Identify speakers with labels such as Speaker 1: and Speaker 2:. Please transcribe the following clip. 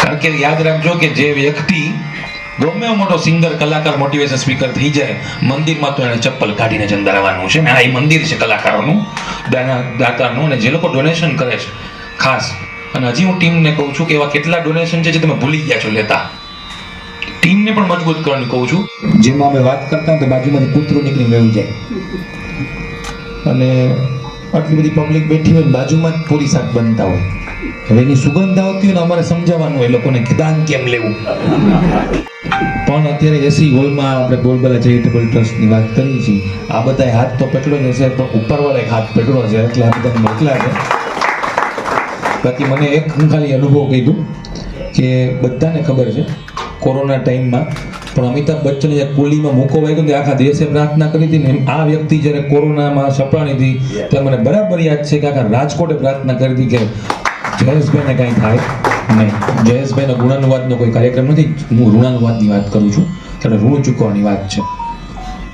Speaker 1: કારણ કે યાદ રાખજો કે જે વ્યક્તિ ગમે એવો મોટો સિંગર, કલાકાર, મોટિવેશન સ્પીકર થઈ જાય, મંદિરમાં તો એને ચપ્પલ કાઢીને જ અંદર આવવાનું છે ને. આ એ મંદિર છે કલાકારોનું, દાતાનું, અને જે લોકો ડોનેશન કરે છે ખાસ. અને હજી હું ટીમને કહું છું કે એવા કેટલા ડોનેશન છે જે તમે ભૂલી ગયા છો લેતા. ટીમને પણ મજબૂત કરવાનું કહું છું.
Speaker 2: જેમાં અમે વાત કરતા હોય તો બાજુમાંથી કૂતરું નીકળી વયું જાય, અને આટલી બધી પબ્લિક બેઠી હોય બાજુમાં જ પૂરી શાક બનતા હોય. હવે એની સુગંધ આવતી હોય ને અમારે સમજાવવાનું હોય લોકોને કે દાન કેમ લેવું. પણ અત્યારે એસી હોલમાં આપણે બોલબાલા ચેરિટેબલ ટ્રસ્ટની વાત કરી છીએ. આ બધાએ હાથ તો પકડ્યો જ હશે, પણ ઉપરવાળાએ હાથ પકડ્યો છે એટલે આ બધાને મોકલા છે. બાકી મને એક હું ખાલી અનુભવ કીધું કે બધાને ખબર છે કોરોના ટાઈમમાં પણ અમિતાભ બચ્ચને જે કુલીમાં મૂકો વાગ્યો ને આખા દેશે પ્રાર્થના કરી હતી ને, એમ આ વ્યક્તિ જ્યારે કોરોનામાં સપડાણી હતી ત્યારે મને બરાબર યાદ છે કે આખા રાજકોટે પ્રાર્થના કરી હતી કે જયેશભાઈને કાંઈ થાય નહીં. જયેશભાઈનો ઋણાનુવાદનો કોઈ કાર્યક્રમ નથી, હું ઋણાનુવાદની વાત કરું છું, ત્યારે ઋણ ચૂકવવાની વાત છે.